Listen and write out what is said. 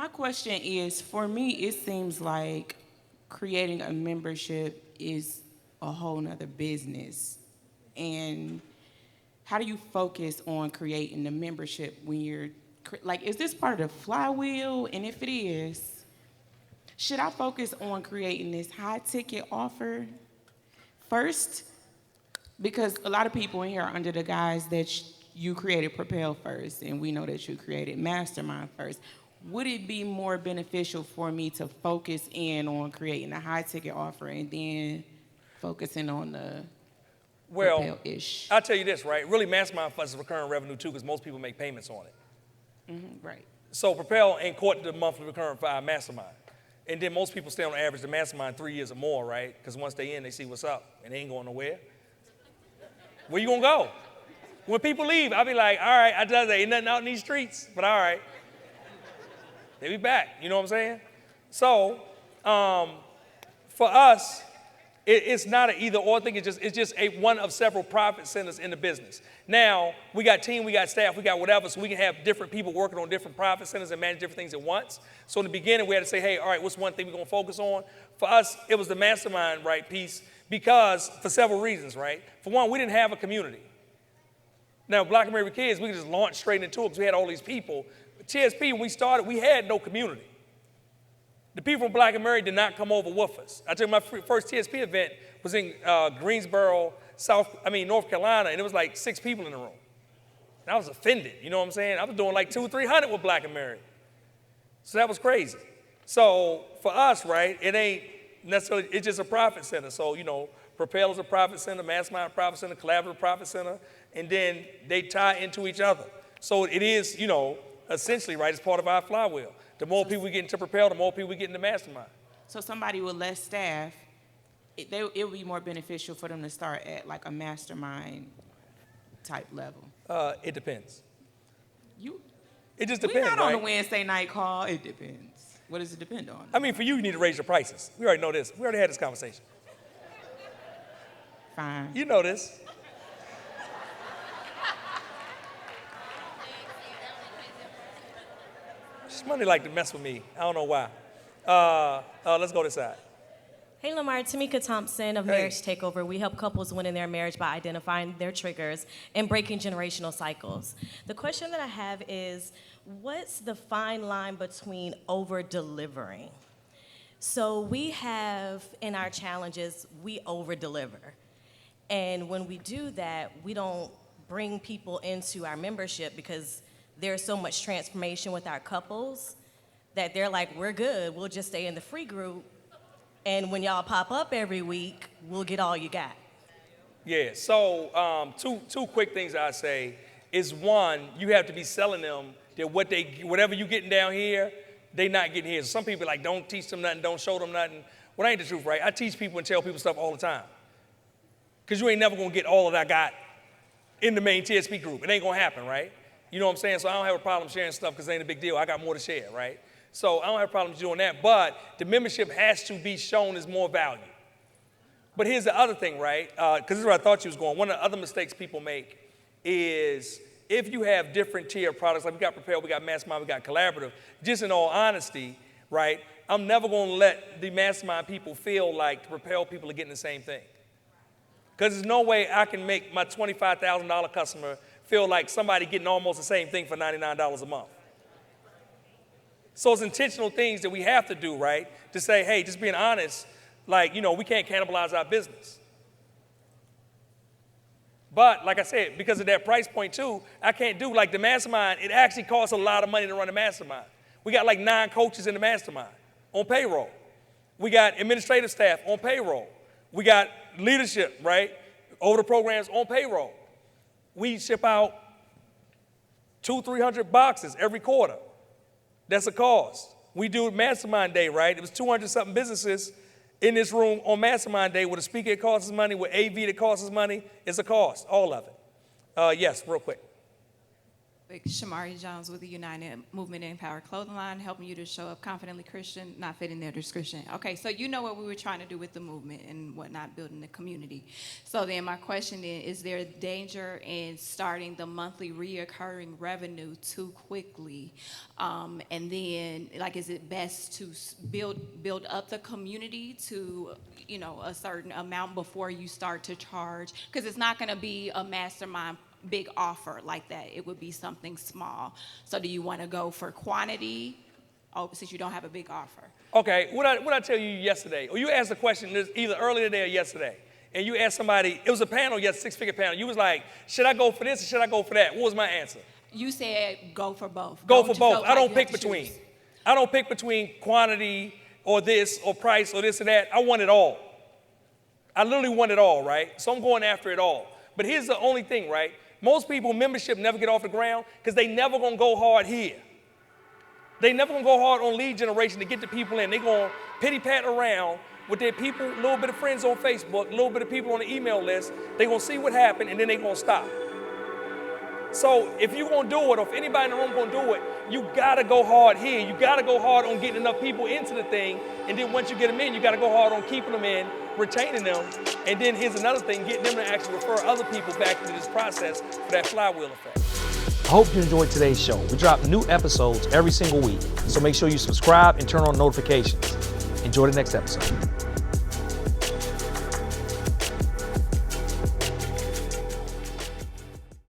My question is, for me, it seems like creating a membership is a whole nother business. And how do you focus on creating the membership when you're, like, is this part of the flywheel? And if it is, should I focus on creating this high ticket offer first? Because a lot of people in here are under the guise that you created Propel first, and we know that you created Mastermind first. Would it be more beneficial for me to focus in on creating a high ticket offer and then focusing on the Well, Propel-ish? I'll tell you this, right? Really, Mastermind funds is recurring revenue too, because most people make payments on it. Right. So Propel ain't caught the monthly recurring for our Mastermind. And then most people stay on average the Mastermind 3 years or more, right? Because once they in, they see what's up, and they ain't going nowhere. Where you gonna go? When people leave, I'll be like, all right, I tell you, ain't nothing out in these streets, but all right. They be back, you know what I'm saying? So, for us, it's not an either or thing. It's just one of several profit centers in the business. Now, we got team, we got staff, we got whatever, so we can have different people working on different profit centers and manage different things at once. So in the beginning, we had to say, hey, all right, what's one thing we're gonna focus on? For us, it was the mastermind, right, piece, because for several reasons, right? For one, we didn't have a community. Now, Black American Kids, we could just launch straight into it because we had all these people. TSP, when we started, we had no community. The people from Black and Married did not come over with us. I tell you, my first TSP event was in Greensboro, North Carolina, and it was like 6 people in the room. And I was offended, you know what I'm saying? I was doing like 200, 300 with Black and Married. So that was crazy. So for us, right, it ain't necessarily, it's just a profit center. So, you know, Propel is a profit center, Mastermind a profit center, Collaborative profit center, and then they tie into each other. So it is, you know, essentially, right, it's part of our flywheel. The more people we get into Propel, the more people we get into Mastermind. So somebody with less staff, it would be more beneficial for them to start at like a mastermind type level. It depends. You, It just we're depends, not on right? a Wednesday night call. It depends. What does it depend on? I mean, for you need to raise your prices. We already know this. We already had this conversation. Fine. You know this. Money like to mess with me. I don't know why. Let's go this side. Hey Lamar, Tamika Thompson of Hey. Marriage Takeover. We help couples win in their marriage by identifying their triggers and breaking generational cycles. The question that I have is, what's the fine line between over-delivering? So we have, in our challenges, we over-deliver. And when we do that, we don't bring people into our membership because there's so much transformation with our couples that they're like, we're good, we'll just stay in the free group, and when y'all pop up every week, we'll get all you got. Yeah, so two quick things I say is one, you have to be selling them that whatever you getting down here, they not getting here. So some people like, don't teach them nothing, don't show them nothing. Well, that ain't the truth, right? I teach people and tell people stuff all the time. Because you ain't never gonna get all that I got in the main TSP group. It ain't gonna happen, right? You know what I'm saying? So I don't have a problem sharing stuff because it ain't a big deal. I got more to share, right? So I don't have a problem doing that. But the membership has to be shown as more value. But here's the other thing, right? Because this is where I thought you was going. One of the other mistakes people make is if you have different tier products, like we got Propel, we got Mastermind, we got Collaborative, just in all honesty, right, I'm never going to let the Mastermind people feel like the Propel people are getting the same thing. Because there's no way I can make my $25,000 customer feel like somebody getting almost the same thing for $99 a month. So it's intentional things that we have to do, right? To say, hey, just being honest, like, you know, we can't cannibalize our business. But like I said, because of that price point too, I can't do like the mastermind. It actually costs a lot of money to run a mastermind. We got like 9 coaches in the mastermind on payroll. We got administrative staff on payroll. We got leadership, right? Over the programs on payroll. We ship out 200-300 boxes every quarter. That's a cost. We do Mastermind Day, right? It was 200-something businesses in this room on Mastermind Day with a speaker that costs us money, with AV that costs us money. It's a cost, all of it. Yes, real quick. Shamari Jones with the United Movement and Empower Clothing Line, helping you to show up confidently Christian, not fitting their description. Okay, so you know what we were trying to do with the movement and whatnot, building the community. So then my question is there a danger in starting the monthly reoccurring revenue too quickly? And then, like, is it best to build up the community to, you know, a certain amount before you start to charge? Because it's not going to be a mastermind big offer like that. It would be something small. So do you want to go for quantity? Oh, since you don't have a big offer. Okay, what I tell you yesterday, or you asked a question either earlier today or yesterday, and you asked somebody, it was a panel, yes, six-figure panel. You was like, should I go for this or should I go for that? What was my answer? You said go for both. Go for both. I don't like pick between. I don't pick between quantity or this or price or this or that. I want it all. I literally want it all, right? So I'm going after it all. But here's the only thing, right? Most people, membership never get off the ground because they never going to go hard here. They never going to go hard on lead generation to get the people in. They're going to pity-pat around with their people, a little bit of friends on Facebook, a little bit of people on the email list. They're going to see what happened, and then they're going to stop. So if you're going to do it, or if anybody in the room going to do it, you got to go hard here. You got to go hard on getting enough people into the thing. And then once you get them in, you got to go hard on keeping them in, retaining them. And then here's another thing, getting them to actually refer other people back into this process for that flywheel effect. I hope you enjoyed today's show. We drop new episodes every single week. So make sure you subscribe and turn on notifications. Enjoy the next episode.